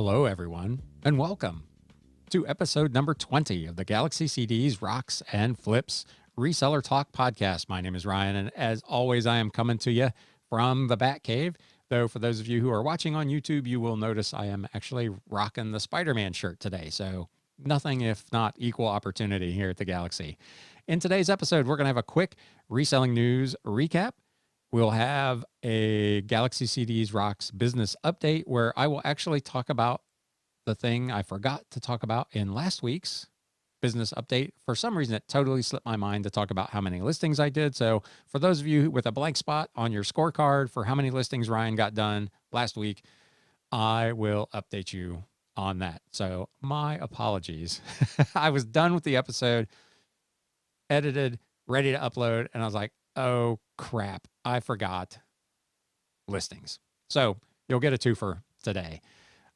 Hello, everyone, and welcome to episode number 20 of the Galaxy CDs, Rocks, and Flips Reseller Talk podcast. My name is Ryan, and as always, I am coming to you from the Batcave. Though, for those of you who are watching on YouTube, you will notice I am actually rocking the Spider-Man shirt today. So, nothing if not equal opportunity here at the Galaxy. In today's episode, we're going to have a quick reselling news recap. We'll have a Galaxy CDs Rocks business update where I will actually talk about the thing I forgot to talk about in last week's business update. For some reason, it totally slipped my mind to talk about how many listings I did. So for those of you with a blank spot on your scorecard for how many listings Ryan got done last week, I will update you on that. So my apologies. I was done with the episode, edited, ready to upload, and I was like, oh crap, I forgot listings. So you'll get a twofer today.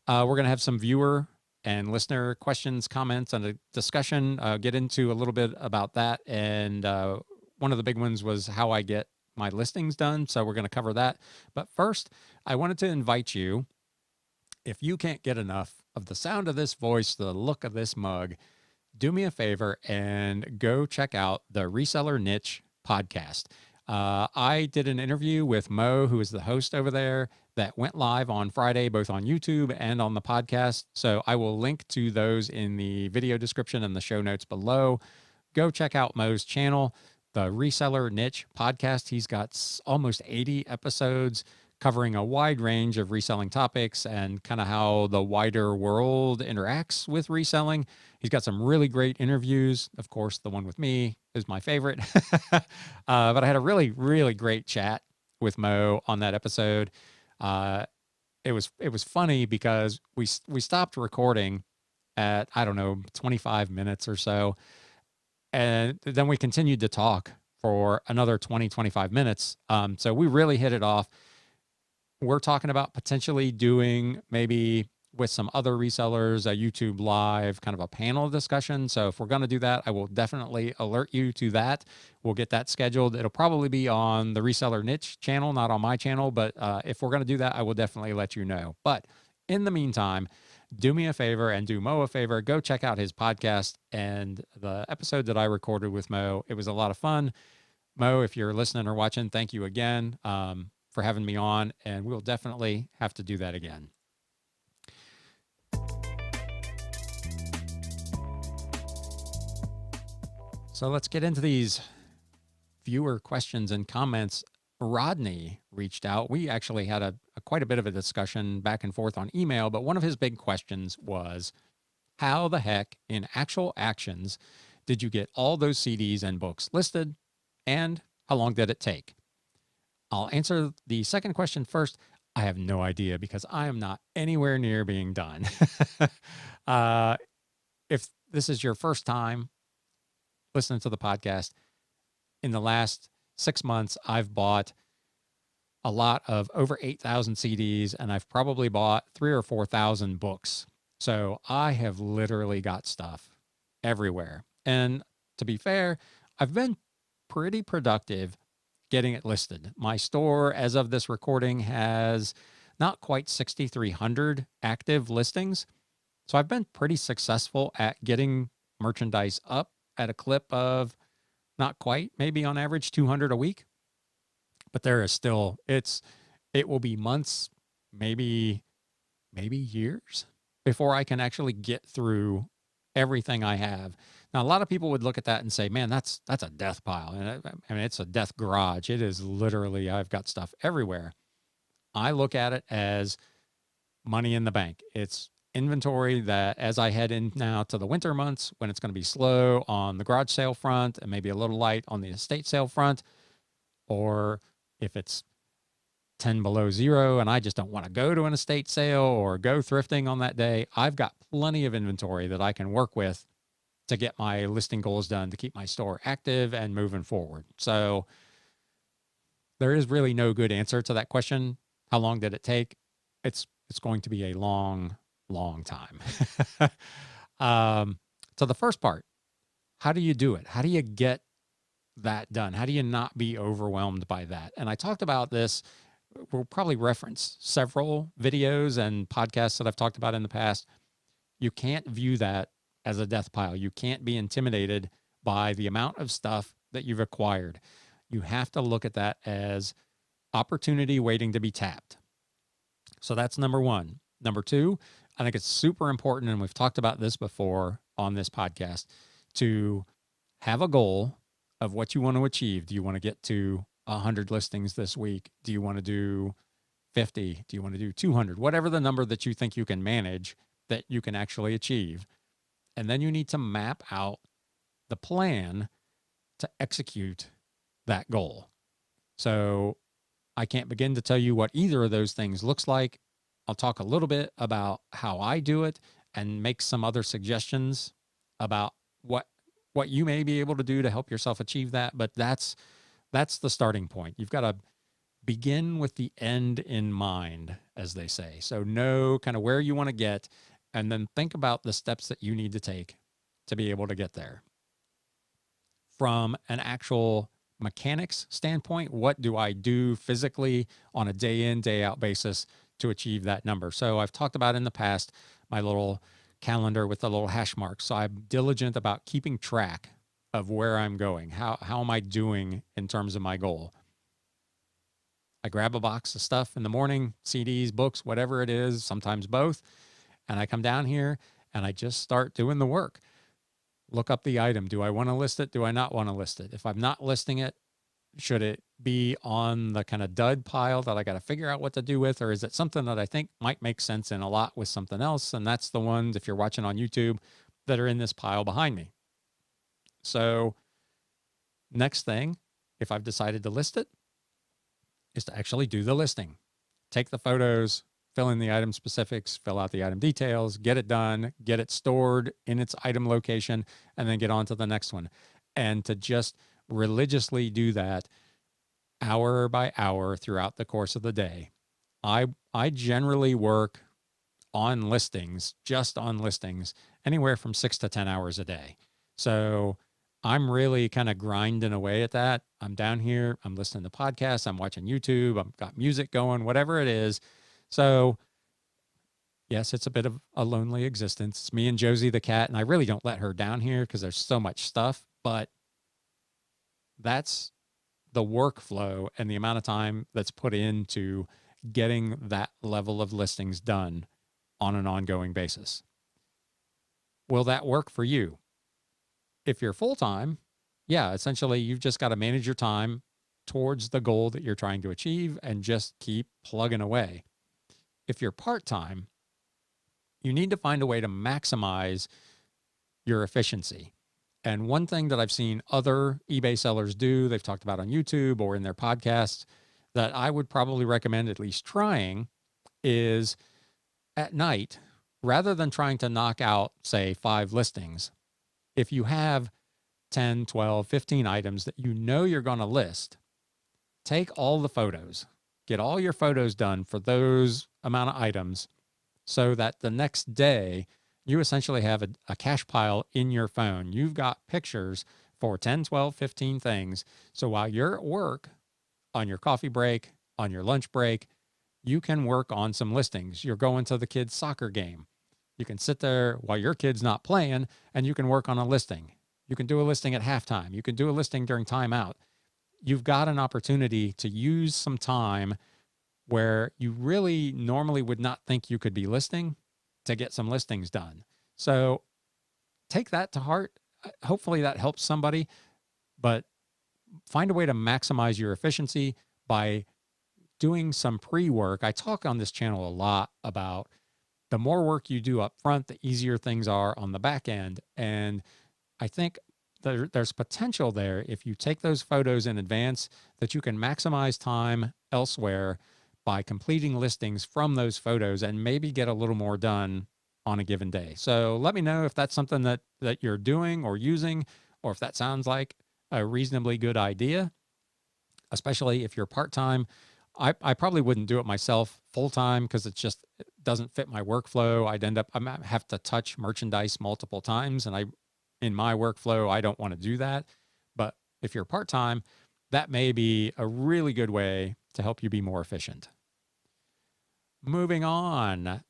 We're going to have some viewer and listener questions, comments, and a discussion. Get into a little bit about that. And one of the big ones was how I get my listings done. So we're going to cover that. But first, I wanted to invite you, if you can't get enough of the sound of this voice, the look of this mug, do me a favor and go check out the Reseller Niche podcast. I did an interview with Mo, who is the host over there, that went live on Friday, both on YouTube and on the podcast. So I will link to those in the video description and the show notes below. Go check out Mo's channel, the Reseller Niche podcast. He's got almost 80 episodes covering a wide range of reselling topics and kind of how the wider world interacts with reselling. He's got some really great interviews. Of course, the one with me is my favorite. But I had a really, really great chat with Mo on that episode. It was funny because we stopped recording at, I don't know, 25 minutes or so. And then we continued to talk for another 25 minutes. So we really hit it off. We're talking about potentially doing maybe with some other resellers, a YouTube live kind of a panel discussion. So if we're going to do that, I will definitely alert you to that. We'll get that scheduled. It'll probably be on the Reseller Niche channel, not on my channel. But if we're going to do that, I will definitely let you know. But in the meantime, do me a favor and do Mo a favor. Go check out his podcast and the episode that I recorded with Mo. It was a lot of fun. Mo, if you're listening or watching, thank you again for having me on, and we'll definitely have to do that again. So let's get into these viewer questions and comments. Rodney reached out. We actually had quite a bit of a discussion back and forth on email, but one of his big questions was, how the heck in actual actions did you get all those CDs and books listed, and how long did it take? I'll answer the second question first. I have no idea because I am not anywhere near being done. If this is your first time listening to the podcast, in the last 6 months, I've bought a lot of over 8,000 CDs, and I've probably bought 3,000 or 4,000 books. So I have literally got stuff everywhere. And to be fair, I've been pretty productive getting it listed. My store, as of this recording, has not quite 6,300 active listings. So I've been pretty successful at getting merchandise up at a clip of not quite, maybe on average 200 a week. But there is still, it will be months, maybe years before I can actually get through everything I have. Now, a lot of people would look at that and say, man, that's a death pile. And I mean, it's a death garage. It is literally, I've got stuff everywhere. I look at it as money in the bank. It's inventory that as I head in now to the winter months, when it's going to be slow on the garage sale front and maybe a little light on the estate sale front, or if it's 10 below zero and I just don't want to go to an estate sale or go thrifting on that day, I've got plenty of inventory that I can work with to get my listing goals done, to keep my store active and moving forward. So there is really no good answer to that question. How long did it take? It's going to be a long time. So the first part, how do you do it? How do you get that done? How do you not be overwhelmed by that? And I talked about this we'll probably reference several videos and podcasts that I've talked about in the past. You can't view that as a death pile. You can't be intimidated by the amount of stuff that you've acquired. You have to look at that as opportunity waiting to be tapped. So that's number one. Number two, I think it's super important, and we've talked about this before on this podcast, to have a goal of what you want to achieve. Do you want to get to 100 listings this week? Do you want to do 50? Do you want to do 200? Whatever the number that you think you can manage, that you can actually achieve. And then you need to map out the plan to execute that goal. So I can't begin to tell you what either of those things looks like. I'll talk a little bit about how I do it and make some other suggestions about what you may be able to do to help yourself achieve that. But that's the starting point. You've got to begin with the end in mind, as they say. So know kind of where you want to get, and then think about the steps that you need to take to be able to get there. From an actual mechanics standpoint, what do I do physically on a day in, day out basis to achieve that number? So I've talked about in the past my little calendar with the little hash marks. So I'm diligent about keeping track of where I'm going. How am I doing in terms of my goal? I grab a box of stuff in the morning, CDs, books, whatever it is, sometimes both. And I come down here and I just start doing the work. Look up the item. Do I want to list it? Do I not want to list it? If I'm not listing it, should it be on the kind of dud pile that I got to figure out what to do with? Or is it something that I think might make sense in a lot with something else? And that's the ones, if you're watching on YouTube, that are in this pile behind me. So next thing, if I've decided to list it, is to actually do the listing. Take the photos, fill in the item specifics, fill out the item details, get it done, get it stored in its item location, and then get on to the next one. And to just religiously do that hour by hour throughout the course of the day. I generally work on listings, just on listings, anywhere from 6 to 10 hours a day. So I'm really kind of grinding away at that. I'm down here, I'm listening to podcasts, I'm watching YouTube, I've got music going, whatever it is. So yes, it's a bit of a lonely existence. It's me and Josie the cat, and I really don't let her down here because there's so much stuff, but that's the workflow and the amount of time that's put into getting that level of listings done on an ongoing basis. Will that work for you? If you're full-time, yeah, essentially you've just got to manage your time towards the goal that you're trying to achieve and just keep plugging away. If you're part-time, you need to find a way to maximize your efficiency. And one thing that I've seen other eBay sellers do, they've talked about on YouTube or in their podcasts, that I would probably recommend at least trying, is at night, rather than trying to knock out, say, 5 listings, if you have 10, 12, 15 items that you know you're going to list, take all the photos, get all your photos done for those amount of items, so that the next day you essentially have a cache pile in your phone. You've got pictures for 10, 12, 15 things. So while you're at work, on your coffee break, on your lunch break, you can work on some listings. You're going to the kids' soccer game. You can sit there while your kid's not playing and you can work on a listing. You can do a listing at halftime. You can do a listing during timeout. You've got an opportunity to use some time where you really normally would not think you could be listing to get some listings done. So take that to heart. Hopefully that helps somebody, but find a way to maximize your efficiency by doing some pre-work. I talk on this channel a lot about the more work you do up front, the easier things are on the back end. And I think there's potential there if you take those photos in advance that you can maximize time elsewhere by completing listings from those photos and maybe get a little more done on a given day. So let me know if that's something that you're doing or using, or if that sounds like a reasonably good idea, especially if you're part-time. I probably wouldn't do it myself full-time because it doesn't fit my workflow. I might have to touch merchandise multiple times, and in my workflow, I don't want to do that. But if you're part-time, that may be a really good way to help you be more efficient. Moving on,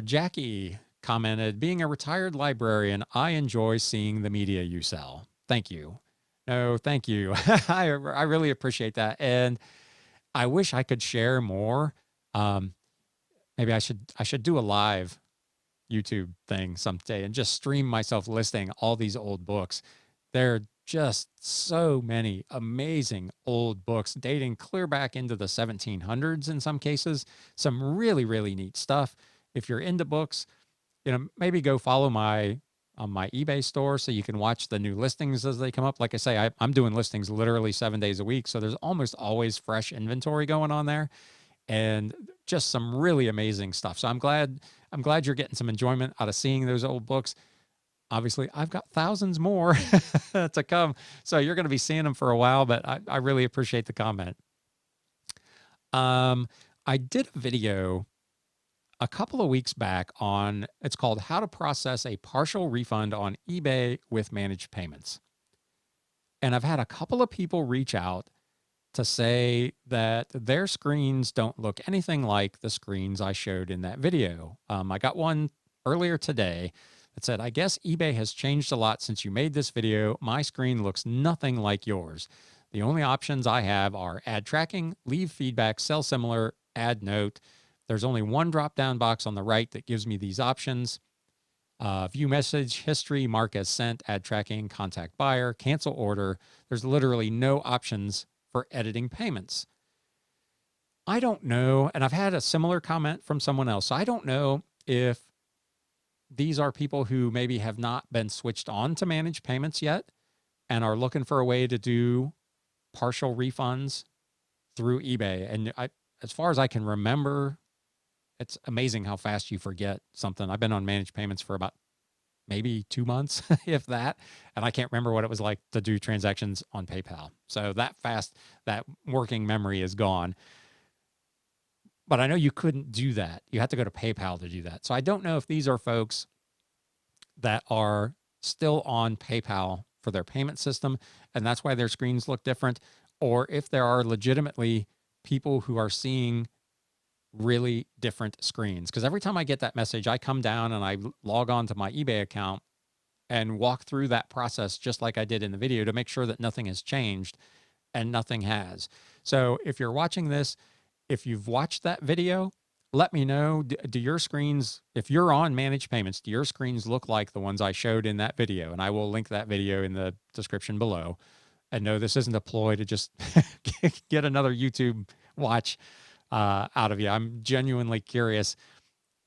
Jackie commented, being a retired librarian, I enjoy seeing the media you sell. Thank you. No, thank you. I really appreciate that. And I wish I could share more. Maybe I should do a live YouTube thing someday and just stream myself listing all these old books. There are just so many amazing old books dating clear back into the 1700s in some cases. Some really, really neat stuff. If you're into books, maybe go follow my eBay store so you can watch the new listings as they come up. Like I say, I'm doing listings literally 7 days a week. So there's almost always fresh inventory going on there and just some really amazing stuff. So I'm glad you're getting some enjoyment out of seeing those old books. Obviously, I've got thousands more to come. So you're going to be seeing them for a while, but I really appreciate the comment. I did a video a couple of weeks back it's called How to Process a Partial Refund on eBay with Managed Payments. And I've had a couple of people reach out to say that their screens don't look anything like the screens I showed in that video. I got one earlier today that said, I guess eBay has changed a lot since you made this video. My screen looks nothing like yours. The only options I have are add tracking, leave feedback, sell similar, add note. There's only one drop-down box on the right that gives me these options. View message history, mark as sent, add tracking, contact buyer, cancel order. There's literally no options for editing payments. I don't know, and I've had a similar comment from someone else. So I don't know if these are people who maybe have not been switched on to managed payments yet and are looking for a way to do partial refunds through eBay. And as far as I can remember, it's amazing how fast you forget something. I've been on managed payments for about maybe 2 months, if that. And I can't remember what it was like to do transactions on PayPal. So that fast, that working memory is gone. But I know you couldn't do that. You had to go to PayPal to do that. So I don't know if these are folks that are still on PayPal for their payment system, and that's why their screens look different, or if there are legitimately people who are seeing really different screens. Because every time I get that message, I come down and I log on to my eBay account and walk through that process just like I did in the video to make sure that nothing has changed, and nothing has. So if you're watching this, if you've watched that video, let me know. Do your screens, if you're on managed payments, do your screens look like the ones I showed in that video? And I will link that video in the description below. And no, this isn't a ploy to just get another YouTube watch out of you. I'm genuinely curious.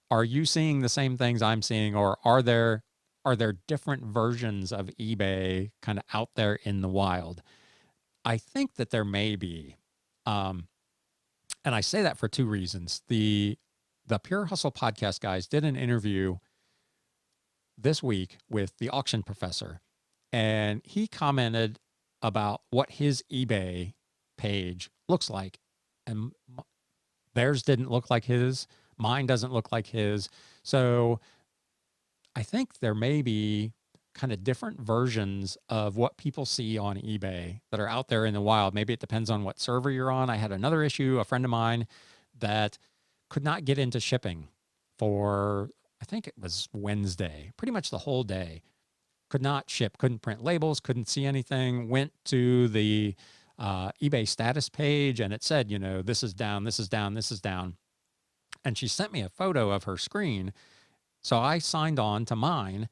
Are you seeing the same things I'm seeing, or are there different versions of eBay kind of out there in the wild? I think that there may be. And I say that for two reasons. The Pure Hustle podcast guys did an interview this week with the auction professor, and he commented about what his eBay page looks like. And theirs didn't look like his. Mine doesn't look like his. So I think there may be kind of different versions of what people see on eBay that are out there in the wild. Maybe it depends on what server you're on. I had another issue, a friend of mine that could not get into shipping for, I think it was Wednesday, pretty much the whole day. Could not ship, couldn't print labels, couldn't see anything. Went to the eBay status page and it said, this is down, this is down, this is down. And she sent me a photo of her screen. So I signed on to mine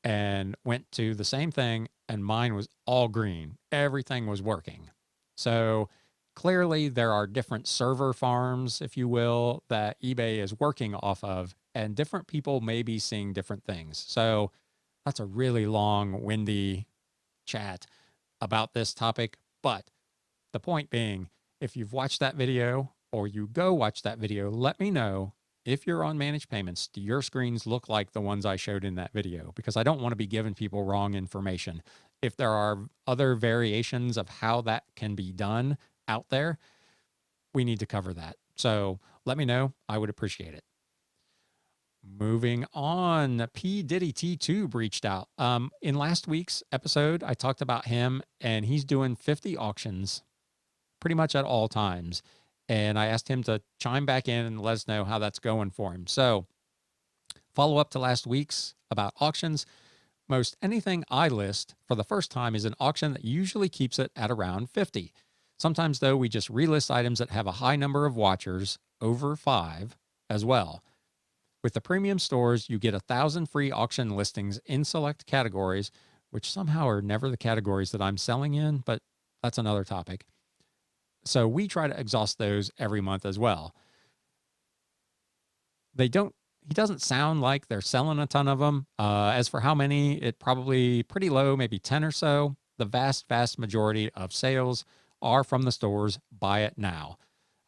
and went to the same thing, and mine was all green. Everything was working. So clearly there are different server farms, if you will, that eBay is working off of, and different people may be seeing different things. So that's a really long, windy chat about this topic. But the point being, if you've watched that video or you go watch that video, let me know. If you're on managed payments, do your screens look like the ones I showed in that video? Because I don't want to be giving people wrong information. If there are other variations of how that can be done out there, we need to cover that. So let me know. I would appreciate it. Moving on, P. Diddy T-Tube reached out. In last week's episode, I talked about him, and he's doing 50 auctions pretty much at all times. and I asked him to chime back in and let us know how that's going for him. So, follow up to last week's about auctions. Most anything I list for the first time is an auction that usually keeps it at around 50. Sometimes, though, we just relist items that have a high number of watchers, over 5, as well. With the premium stores, you get 1,000 free auction listings in select categories, which somehow are never the categories that I'm selling in, but that's another topic. So we try to exhaust those every month as well. He doesn't sound like they're selling a ton of them. As for how many, it probably pretty low, maybe 10 or so. The vast majority of sales are from the stores. Buy it now.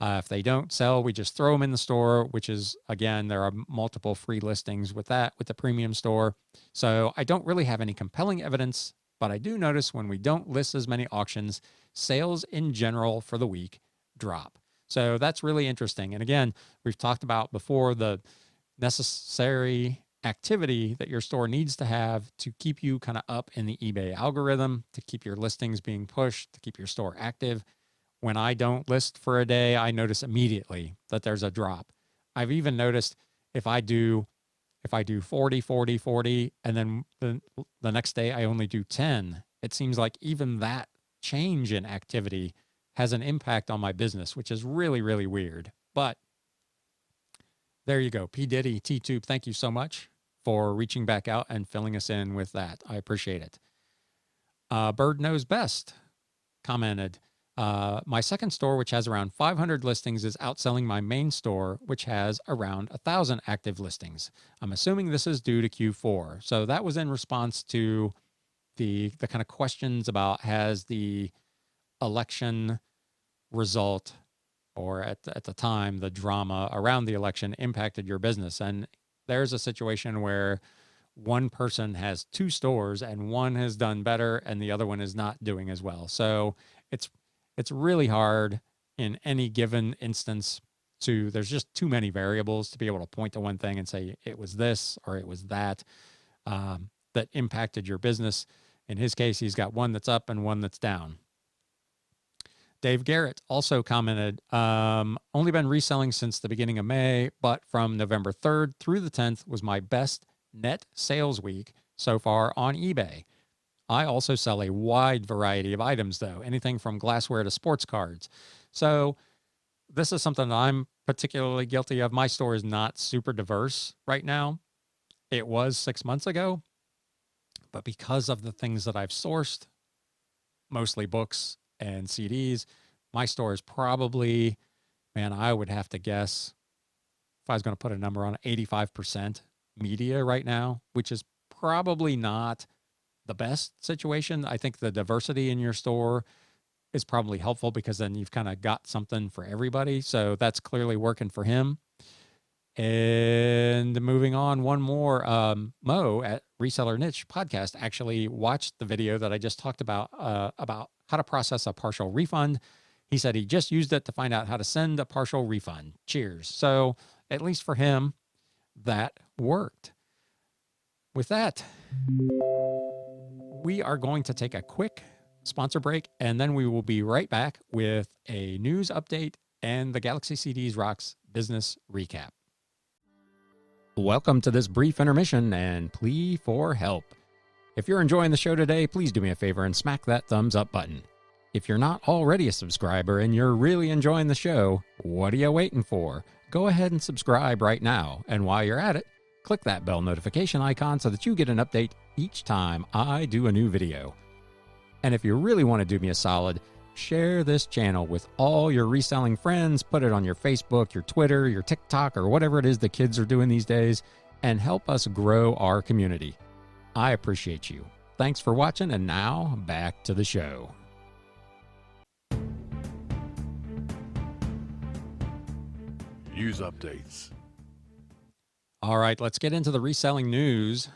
If they don't sell, we just throw them in the store, which is, again, there are multiple free listings with that, with the premium store. So I don't really have any compelling evidence, but I do notice when we don't list as many auctions, sales in general for the week drop. So that's really interesting. And again, we've talked about before the necessary activity that your store needs to have to keep you kind of up in the eBay algorithm, to keep your listings being pushed, to keep your store active. When I don't list for a day, I notice immediately that there's a drop. I've even noticed if I do 40, 40, 40, and then the next day I only do 10, it seems like even that change in activity has an impact on my business, which is really, really weird. But there you go. P. Diddy, T-Tube, thank you so much for reaching back out and filling us in with that. I appreciate it. Bird Knows Best commented, my second store, which has around 500 listings, is outselling my main store, which has around 1,000 active listings. I'm assuming this is due to Q4. So that was in response to the kind of questions about, has the election result, or at the time, the drama around the election, impacted your business? And there's a situation where one person has 2 stores and one has done better and the other one is not doing as well. So it's really hard in any given instance there's just too many variables to be able to point to one thing and say it was this or it was that, that impacted your business. In his case, he's got one that's up and one that's down. Dave Garrett also commented, only been reselling since the beginning of May, but from November 3rd through the 10th was my best net sales week so far on eBay. I also sell a wide variety of items, though, anything from glassware to sports cards. So this is something that I'm particularly guilty of. My store is not super diverse right now. It was 6 months ago, but because of the things that I've sourced, mostly books and CDs, my store is probably, I would have to guess, if I was going to put a number on it, 85% media right now, which is probably not the best situation. I think the diversity in your store is probably helpful because then you've kind of got something for everybody. So that's clearly working for him. And moving on, one more, Mo at Reseller Niche podcast actually watched the video that I just talked about how to process a partial refund. He said he just used it to find out how to send a partial refund. Cheers. So at least for him, that worked. With that, we are going to take a quick sponsor break, and then we will be right back with a news update and the Galaxy CDs Rocks business recap. Welcome to this brief intermission and plea for help. If you're enjoying the show today, please do me a favor and smack that thumbs up button. If you're not already a subscriber and you're really enjoying the show, what are you waiting for? Go ahead and subscribe right now. And while you're at it, click that bell notification icon so that you get an update each time I do a new video. And if you really want to do me a solid, share this channel with all your reselling friends, put it on your Facebook, your Twitter, your TikTok, or whatever it is the kids are doing these days, and help us grow our community. I appreciate you. Thanks for watching, and now back to the show. News updates. All right, let's get into the reselling news.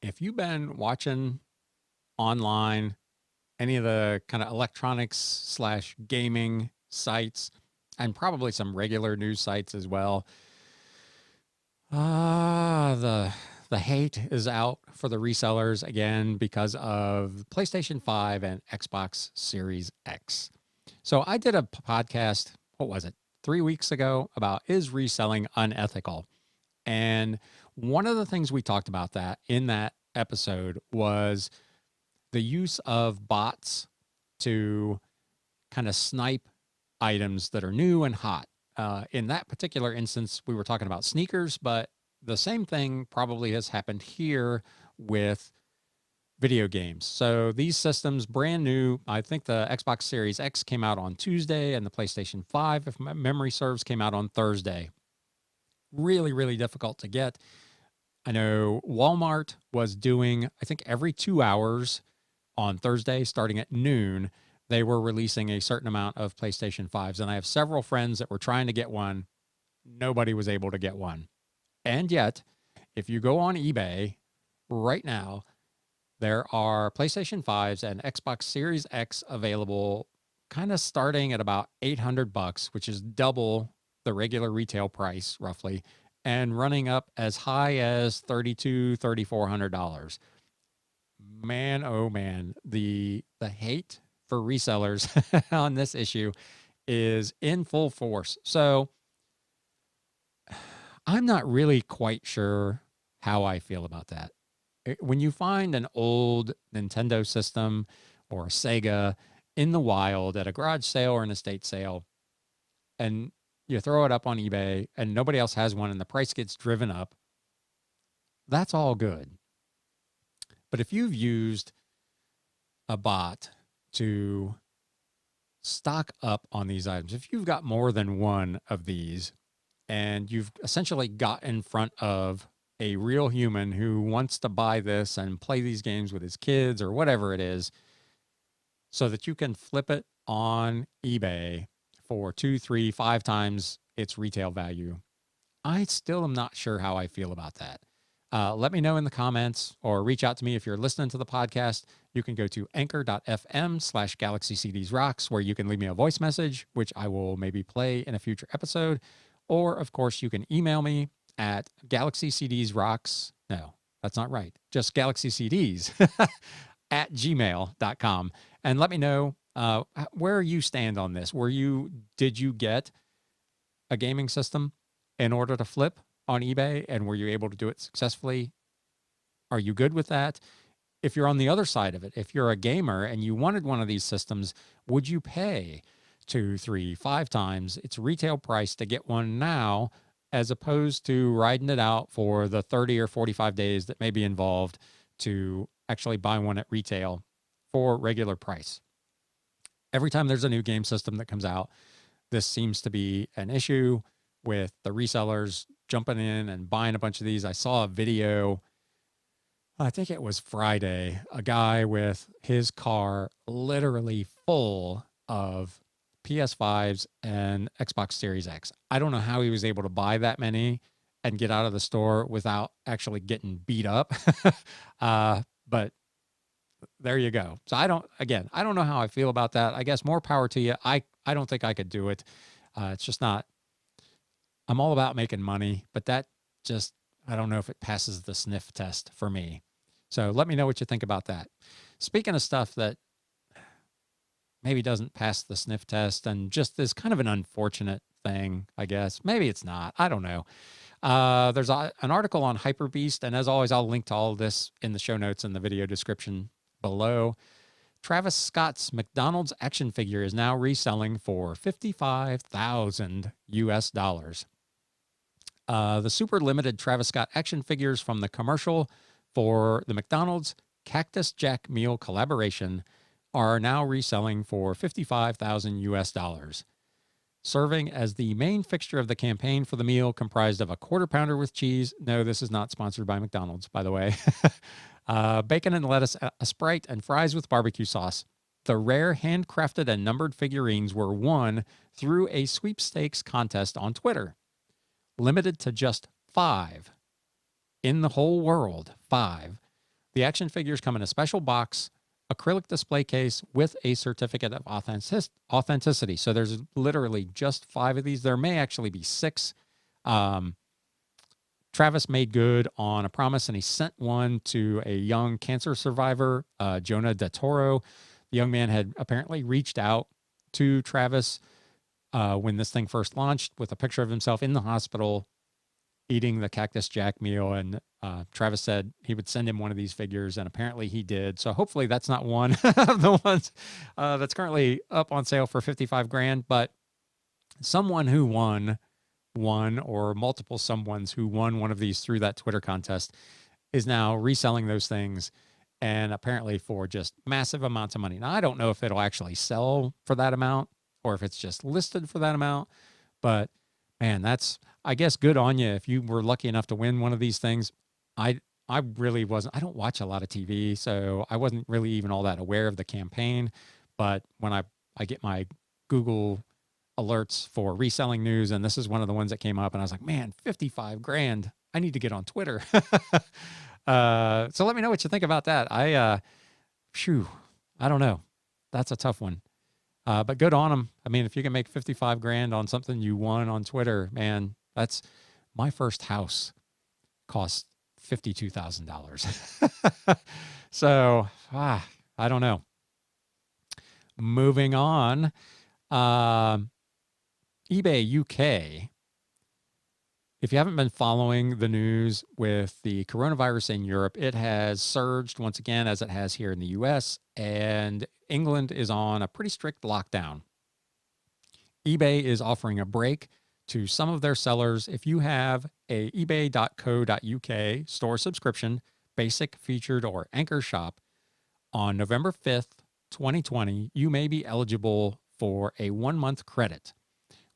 If you've been watching online, any of the kind of electronics / gaming sites, and probably some regular news sites as well, the hate is out for the resellers again because of PlayStation 5 and Xbox Series X. So I did a podcast, what was it, 3 weeks ago about, is reselling unethical? And one of the things we talked about that in that episode was the use of bots to kind of snipe items that are new and hot. In that particular instance, we were talking about sneakers, but the same thing probably has happened here with video games. So these systems, brand new. I think the Xbox Series X came out on Tuesday, and the PlayStation 5, if my memory serves, came out on Thursday. Really, really difficult to get. I know Walmart was doing, I think every 2 hours on Thursday, starting at noon, they were releasing a certain amount of PlayStation 5s. And I have several friends that were trying to get one. Nobody was able to get one. And yet, if you go on eBay right now, there are PlayStation 5s and Xbox Series X available, kind of starting at about $800, which is double the regular retail price roughly, and running up as high as $3,200, $3,400. Man, oh man, the hate for resellers on this issue is in full force. So I'm not really quite sure how I feel about that. When you find an old Nintendo system or a Sega in the wild at a garage sale or an estate sale, and you throw it up on eBay and nobody else has one and the price gets driven up, that's all good. But if you've used a bot to stock up on these items, if you've got more than one of these and you've essentially got in front of a real human who wants to buy this and play these games with his kids or whatever it is, so that you can flip it on eBay for 2, 3, 5 times its retail value, I still am not sure how I feel about that. Let me know in the comments or reach out to me if you're listening to the podcast. You can go to anchor.fm/GalaxyCDsRocks, where you can leave me a voice message, which I will maybe play in a future episode. Or, of course, you can email me at GalaxyCDsRocks. No, that's not right. Just GalaxyCDs at gmail.com. And let me know where you stand on this. Did you get a gaming system in order to flip on eBay, and were you able to do it successfully? Are you good with that? If you're on the other side of it, if you're a gamer and you wanted one of these systems, would you pay 2, 3, 5 times its retail price to get one now, as opposed to riding it out for the 30 or 45 days that may be involved to actually buy one at retail for regular price? Every time there's a new game system that comes out, this seems to be an issue with the resellers jumping in and buying a bunch of these. I saw a video, I think it was Friday, a guy with his car literally full of PS5s and Xbox Series X. I don't know how he was able to buy that many and get out of the store without actually getting beat up. But there you go. So I don't know how I feel about that. I guess more power to you. I don't think I could do it. It's just not, I'm all about making money, but that just, I don't know if it passes the sniff test for me. So let me know what you think about that. Speaking of stuff that maybe doesn't pass the sniff test and just is kind of an unfortunate thing, I guess. Maybe it's not. I don't know. There's an article on HyperBeast, and as always, I'll link to all of this in the show notes and the video description below. Travis Scott's McDonald's action figure is now reselling for $55,000 US. The super limited Travis Scott action figures from the commercial for the McDonald's Cactus Jack meal collaboration are now reselling for $55,000 US. Serving as the main fixture of the campaign for the meal, comprised of a quarter pounder with cheese. No, this is not sponsored by McDonald's, by the way. Bacon and lettuce, a Sprite, and fries with barbecue sauce. The rare handcrafted and numbered figurines were won through a sweepstakes contest on Twitter. Limited to just 5 in the whole world. 5. The action figures come in a special box, acrylic display case with a certificate of authenticity. So there's literally just 5 of these. There may actually be 6. Travis made good on a promise, and he sent one to a young cancer survivor, Jonah DeToro. The young man had apparently reached out to Travis when this thing first launched, with a picture of himself in the hospital eating the Cactus Jack meal. And Travis said he would send him one of these figures, and apparently he did. So hopefully that's not one of the ones that's currently up on sale for 55 grand. But someone who won one, or multiple someones who won one of these through that Twitter contest, is now reselling those things, and apparently for just massive amounts of money. Now, I don't know if it'll actually sell for that amount or if it's just listed for that amount, but man, that's, I guess, good on you if you were lucky enough to win one of these things. I really wasn't, I don't watch a lot of TV, so I wasn't really even all that aware of the campaign. But when I get my Google alerts for reselling news, and this is one of the ones that came up, and I was like, man, 55 grand. I need to get on Twitter. So let me know what you think about that. I don't know. That's a tough one. But good on them. I mean, if you can make 55 grand on something you won on Twitter, man, that's, my first house cost $52,000. So, I don't know. Moving on. eBay UK. If you haven't been following the news with the coronavirus in Europe, it has surged once again, as it has here in the US, and England is on a pretty strict lockdown. eBay is offering a break to some of their sellers. If you have a ebay.co.uk store subscription, basic, featured, or anchor shop, on November 5th, 2020, you may be eligible for a 1-month credit.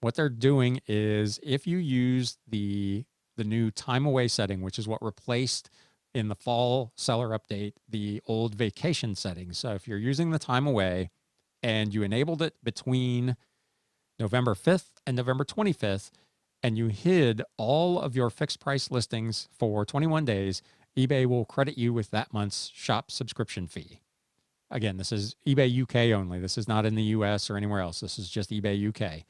What they're doing is, if you use the new time away setting, which is what replaced in the fall seller update the old vacation settings. So if you're using the time away and you enabled it between November 5th and November 25th, and you hid all of your fixed price listings for 21 days, eBay will credit you with that month's shop subscription fee. Again, this is eBay UK only. This is not in the US or anywhere else. This is just eBay UK.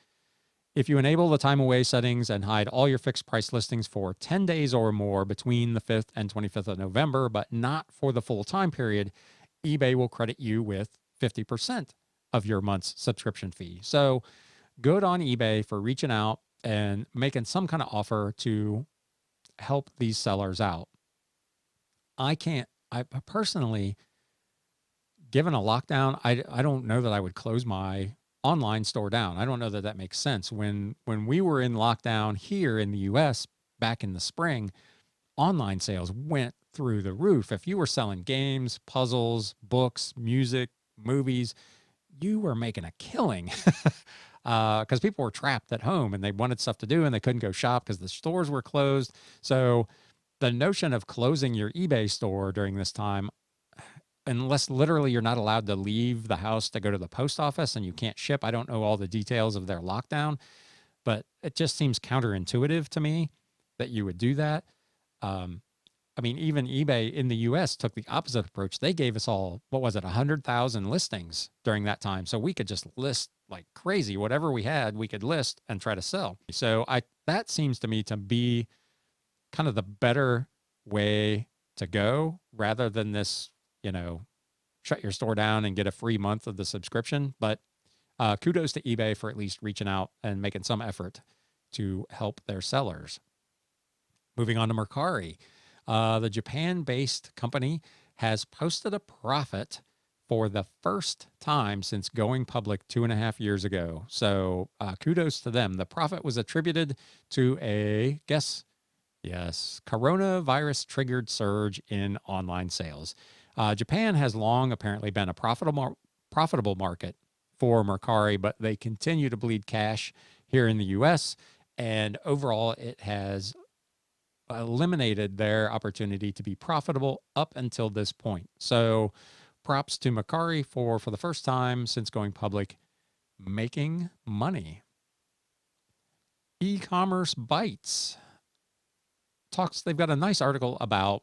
If you enable the time away settings and hide all your fixed price listings for 10 days or more between the 5th and 25th of November, but not for the full time period, eBay will credit you with 50% of your month's subscription fee. So good on eBay for reaching out and making some kind of offer to help these sellers out. I personally, given a lockdown, I don't know that I would close my online store down. I don't know that that makes sense. When we were in lockdown here in the US back in the spring, online sales went through the roof. If you were selling games, puzzles, books, music, movies, you were making a killing because people were trapped at home and they wanted stuff to do and they couldn't go shop because the stores were closed. So the notion of closing your eBay store during this time, unless literally you're not allowed to leave the house to go to the post office and you can't ship. I don't know all the details of their lockdown, but it just seems counterintuitive to me that you would do that. I mean, even eBay in the US took the opposite approach. They gave us all, 100,000 listings during that time. So we could just list like crazy. Whatever we had, we could list and try to sell. So that seems to me to be kind of the better way to go, rather than this, shut your store down and get a free month of the subscription. But kudos to eBay for at least reaching out and making some effort to help their sellers. Moving on to Mercari. The Japan-based company has posted a profit for the first time since going public 2.5 years ago. So kudos to them. The profit was attributed to a, coronavirus-triggered surge in online sales. Japan has long apparently been a profitable market for Mercari, but they continue to bleed cash here in the US, and overall it has eliminated their opportunity to be profitable up until this point. So props to Mercari for the first time since going public, making money. E-commerce Bites they've got a nice article about,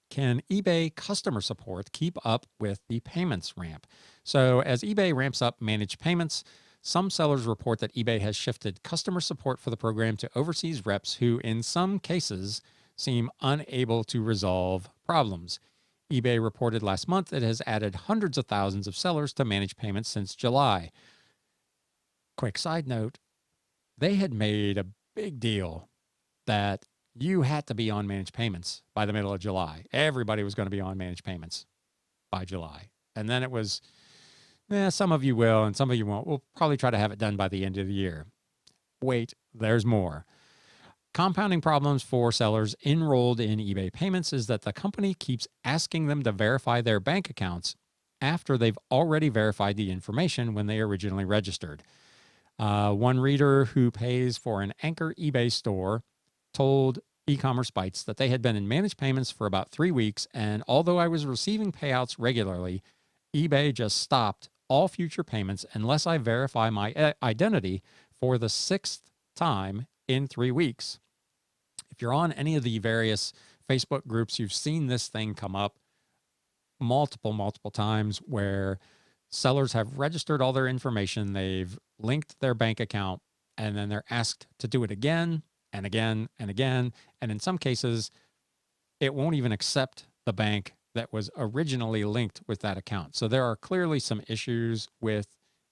can eBay customer support keep up with the payments ramp? So as eBay ramps up managed payments, some sellers report that eBay has shifted customer support for the program to overseas reps who, in some cases, seem unable to resolve problems. eBay reported last month it has added hundreds of thousands of sellers to manage payments since July. Quick side note, they had made a big deal that you had to be on managed payments by the middle of July. Everybody was going to be on managed payments by July. And then it was, some of you will and some of you won't. We'll probably try to have it done by the end of the year. Wait, there's more. Compounding problems for sellers enrolled in eBay Payments is that the company keeps asking them to verify their bank accounts after they've already verified the information when they originally registered. One reader who pays for an anchor eBay store told e-commerce Bytes that they had been in managed payments for about 3 weeks, and although I was receiving payouts regularly, eBay just stopped all future payments unless I verify my identity for the 6th time in 3 weeks. If you're on any of the various Facebook groups, you've seen this thing come up multiple times where sellers have registered all their information, they've linked their bank account, and then they're asked to do it again and again and again. And in some cases, it won't even accept the bank that was originally linked with that account. So there are clearly some issues with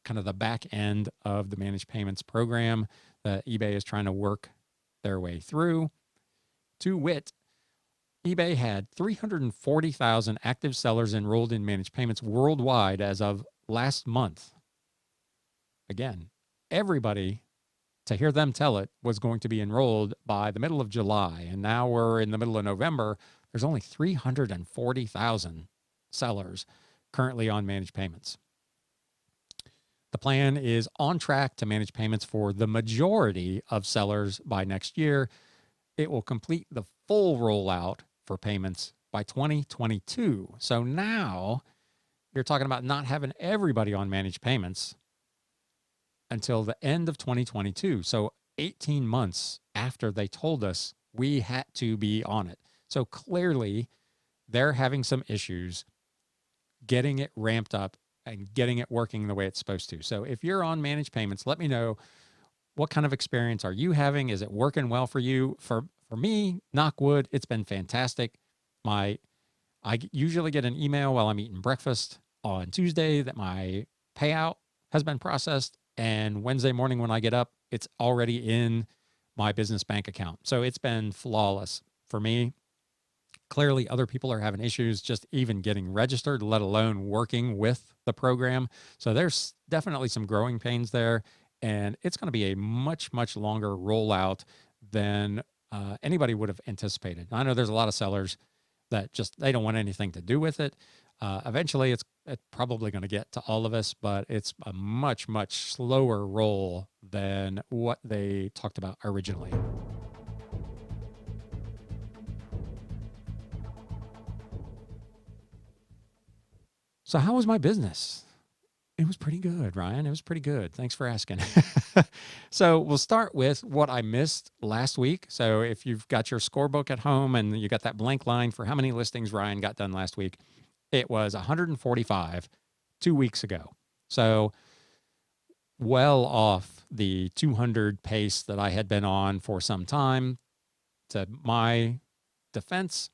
kind of the back end of the managed payments program that eBay is trying to work their way through. To wit, eBay had 340,000 active sellers enrolled in managed payments worldwide as of last month. Again, everybody, to hear them tell it, was going to be enrolled by the middle of July. And now we're in the middle of November. There's only 340,000 sellers currently on managed payments. The plan is on track to manage payments for the majority of sellers by next year. It will complete the full rollout for payments by 2022. So now you're talking about not having everybody on managed payments until the end of 2022. So 18 months after they told us we had to be on it. So clearly they're having some issues getting it ramped up and getting it working the way it's supposed to. So if you're on managed payments, let me know, what kind of experience are you having? Is it working well for you? For me, knock wood, it's been fantastic. I usually get an email while I'm eating breakfast on Tuesday that my payout has been processed. And Wednesday morning when I get up, it's already in my business bank account. So it's been flawless for me. Clearly, other people are having issues just even getting registered, let alone working with the program. So there's definitely some growing pains there. And it's going to be a much longer rollout than anybody would have anticipated. I know there's a lot of sellers that just, they don't want anything to do with it. Eventually, it's probably going to get to all of us, but it's a much slower roll than what they talked about originally. So how was my business? It was pretty good, Ryan. It was pretty good. Thanks for asking. So we'll start with what I missed last week. So if you've got your scorebook at home and you got that blank line for how many listings Ryan got done last week, it was 145 2 weeks ago. So well off the 200 pace that I had been on for some time. To my defense,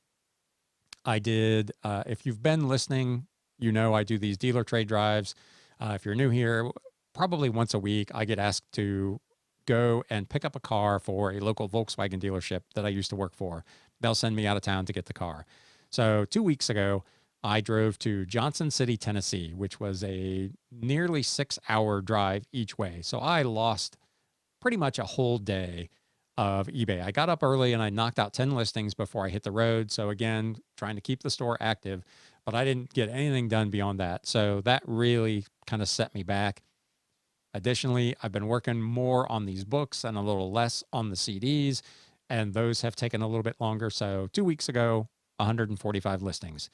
I did, if you've been listening, you know I do these dealer trade drives. If you're new here, probably once a week, I get asked to go and pick up a car for a local Volkswagen dealership that I used to work for. They'll send me out of town to get the car. So 2 weeks ago, I drove to Johnson City, Tennessee, which was a nearly 6-hour drive each way. So I lost pretty much a whole day of eBay. I got up early and I knocked out 10 listings before I hit the road. So again, trying to keep the store active, but I didn't get anything done beyond that. So that really kind of set me back. Additionally, I've been working more on these books and a little less on the CDs, and those have taken a little bit longer. So 2 weeks ago, 145 listings.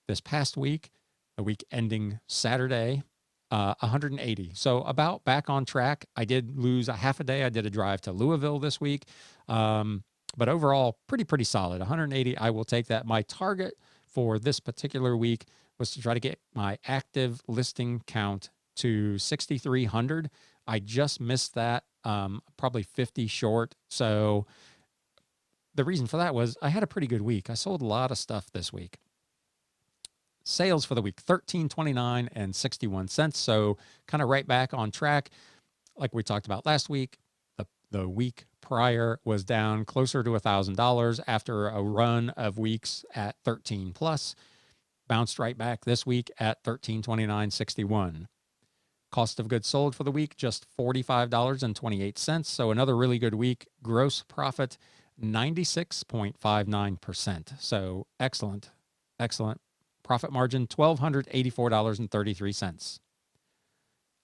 This past week, the week ending Saturday, 180. So about back on track. I did lose a half a day. I did a drive to Louisville this week. But overall, pretty solid. 180, I will take that. My target for this particular week was to try to get my active listing count to 6,300. I just missed that, probably 50 short. So the reason for that was I had a pretty good week. I sold a lot of stuff this week. Sales for the week, $13.29 and 61 cents. So kind of right back on track. Like we talked about last week, the week prior was down closer to $1,000 after a run of weeks at 13 plus. Bounced right back this week at 1329.61. Cost of goods sold for the week, just $45.28. So another really good week. Gross profit, 96.59%. So excellent. Profit margin, $1,284.33.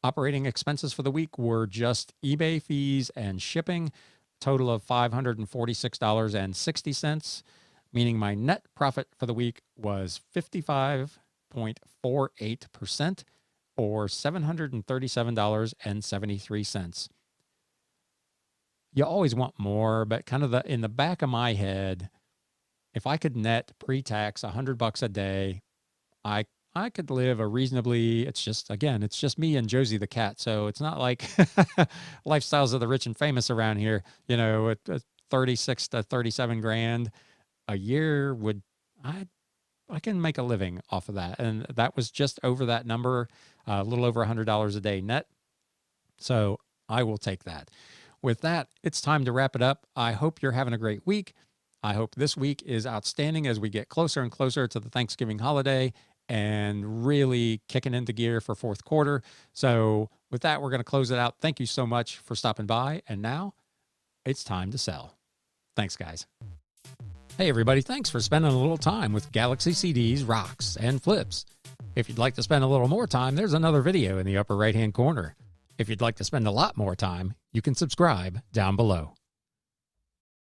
Operating expenses for the week were just eBay fees and shipping, total of $546.60, meaning my net profit for the week was 55.48%, or $737.73. You always want more, but kind of in the back of my head, if I could net pre-tax $100 a day, I could live a reasonably, it's just me and Josie the cat. So it's not like lifestyles of the rich and famous around here, at 36 to 37 grand a year I can make a living off of that. And that was just over that number, a little over $100 a day net. So I will take that. With that, it's time to wrap it up. I hope you're having a great week. I hope this week is outstanding as we get closer and closer to the Thanksgiving holiday and really kicking into gear for fourth quarter. So with that, we're going to close it out. Thank you so much for stopping by. And now it's time to sell. Thanks, guys. Hey, everybody. Thanks for spending a little time with Galaxy CDs, Rocks, and Flips. If you'd like to spend a little more time, there's another video in the upper right-hand corner. If you'd like to spend a lot more time, you can subscribe down below.